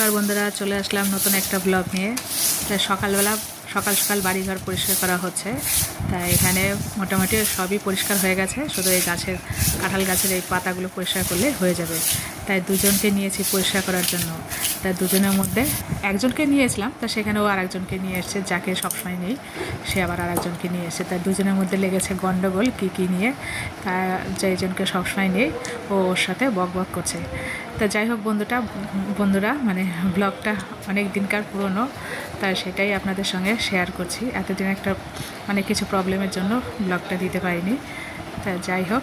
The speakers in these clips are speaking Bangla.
নমস্কার বন্ধুরা, চলে আসলাম নতুন একটা ব্লগ নিয়ে। তাই সকালবেলা সকাল সকাল বাড়িঘর পরিষ্কার করা হচ্ছে। তাই এখানে মোটামুটি সবই পরিষ্কার হয়ে গেছে, শুধু এই গাছের কাঁঠাল গাছের এই পাতাগুলো পরিষ্কার করলে হয়ে যাবে। তাই দুজনকে নিয়েছি পরিষ্কার করার জন্য। তাই দুজনের মধ্যে একজনকে নিয়েছিলাম, তা সেখানেও আর একজনকে নিয়ে এসছে, যাকে সবসময় নেই সে আবার আর একজনকে নিয়ে এসছে। তাই দুজনের মধ্যে লেগেছে গণ্ডগোল কী নিয়ে। তা যেজনকে সবসময় নেই ও ওর সাথে বক বক করছে। তা যাই হোক বন্ধুরা মানে ব্লগটা অনেক দিনকার পুরনো, তাই সেটাই আপনাদের সঙ্গে শেয়ার করছি। এতদিন একটা মানে কিছু প্রবলেমের জন্য ব্লগটা দিতে পারিনি। তা যাই হোক,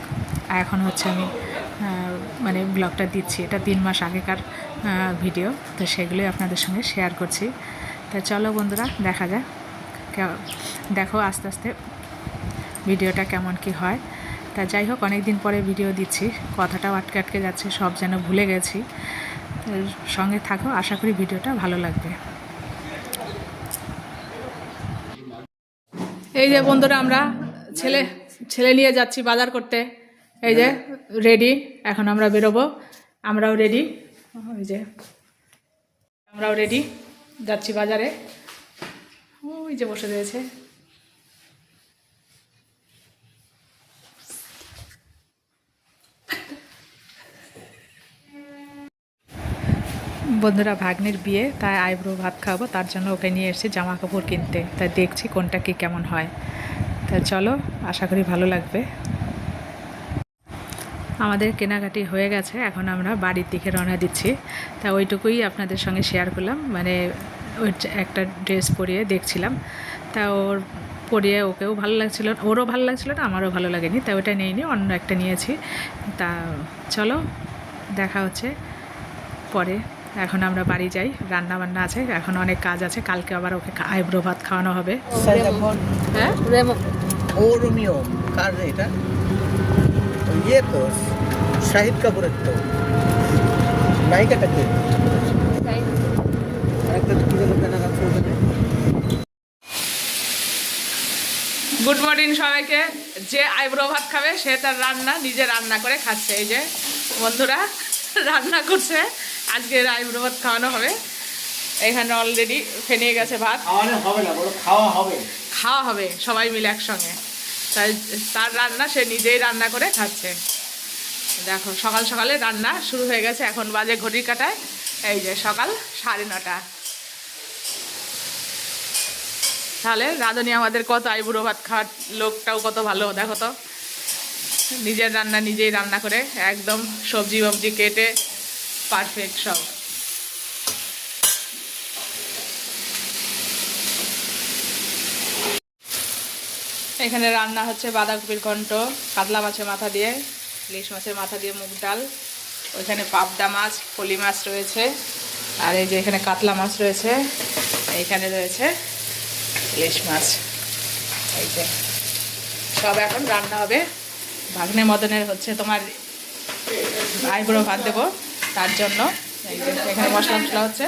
এখন হচ্ছে আমি মানে ব্লগটা দিচ্ছি। এটা 3 মাস আগেকার ভিডিও, তো সেগুলোই আপনাদের সঙ্গে শেয়ার করছি। তা চলো বন্ধুরা, দেখা যাক, দেখো আস্তে আস্তে ভিডিওটা কেমন কি হয়। তা যাই হোক, অনেক দিন পরে ভিডিও দিচ্ছি, কথাটাও আটকে যাচ্ছে, সব যেন ভুলে গেছি। সঙ্গে থাকো, আশা করি ভিডিওটা ভালো লাগবে। এই যে বন্ধুরা, আমরা ছেলে নিয়ে যাচ্ছি বাজার করতে। এই যে রেডি, এখন আমরা বেরোবো। আমরাও রেডি, ওই যে আমরাও রেডি, যাচ্ছি বাজারে। ওই যে বসে রয়েছে। বন্ধুরা, ভাগ্নের বিয়ে, তাই আইব্রো ভাত খাবো, তার জন্য ওকে নিয়ে এসেছি জামা কাপড় কিনতে। তাই দেখছি কোনটা কি কেমন হয়। তাই চলো, আশা করি ভালো লাগবে। আমাদের কেনাকাটি হয়ে গেছে, এখন আমরা বাড়ির দিকে রওনা দিচ্ছি। তা ওইটুকুই আপনাদের সঙ্গে শেয়ার করলাম। মানে ওই একটা ড্রেস পরিয়ে দেখছিলাম, তা ওর পরিয়ে ওকেও ভালো লাগছিল, ওরও ভালো লাগছিল না, আমারও ভালো লাগেনি, তা ওইটা নিইনি, অন্য একটা নিয়েছি। তা চলো, দেখা হচ্ছে পরে। এখন আমরা বাড়ি যাই, রান্না বান্না আছে, এখন অনেক কাজ আছে, কালকে আবার ওকে আইব্রো ভাত খাওয়ানো হবে। হ্যাঁ, ও রোমিও কার রে এটা? ইয়ে তো শাহিদ কাপুরের তো নায়িকাটা কে? আরেকটা কি যেন গান আছে ওখানে। গুড মর্নিং সবাইকে। যে আইব্রো ভাত খাবে সে তার রান্না নিজে রান্না করে খাচ্ছে। এই যে বন্ধুরা রান্না করছে, আজকে আইব্রো ভাত খাওয়ানো হবে। এখানে অলরেডি ফেনিয়ে গেছে ভাত, হবে না, বলো খাওয়া হবে। খাওয়া হবে সবাই মিলে একসঙ্গে। তাই তার রান্না সে নিজেই রান্না করে খাচ্ছে। দেখো, সকাল সকালে রান্না শুরু হয়ে গেছে, এখন বাজে ঘড়ির কাঁটায় এই যে সকাল 9:30। তাহলে রাঁধুনি আমাদের কত আইবুড়ো ভাত খাওয়ার লোকটাও কত ভালো, দেখো তো, নিজের রান্না নিজেই রান্না করে একদম সবজি ববজি কেটে পারফেক্ট সব। এখানে রান্না হচ্ছে বাঁধাকপির ঘন্ট, কাতলা মাছের মাথা দিয়ে, ইলিশ মাছের মাথা দিয়ে মুগ ডাল, ওইখানে পাবদা মাছ, ফলি মাছ রয়েছে, আর এই যে এখানে কাতলা মাছ রয়েছে, এইখানে রয়েছে ইলিশ মাছ। এই যে সব এখন রান্না হবে। ভাগ্নে মদনের হচ্ছে তোমার আইবুড়ো ভাত দেবো, তার জন্য এই যে এখানে মশলা মশলা হচ্ছে।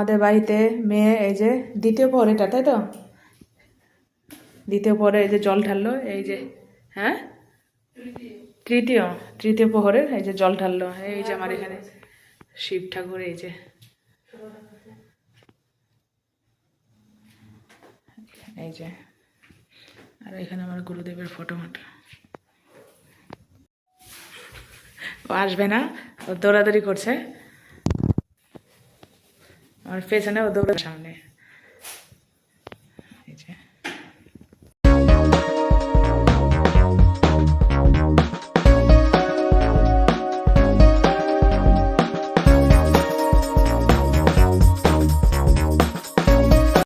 আমাদের বাড়িতে মেয়ে এই যে দ্বিতীয় প্রহর এটা, তাই তো? দ্বিতীয় প্রহরে এই যে জল ঢাললো, এই যে, হ্যাঁ, তৃতীয় প্রহরের এই যে জল ঢাললো। এই যে আমার এখানে শিব ঠাকুর, এই যে, এই যে, আর এখানে আমার গুরুদেবের ফটো মটো। ও আসবে না, ও দৌড়াদৌড়ি করছে, আমার পেছনে, ও দৌড়ার সামনে।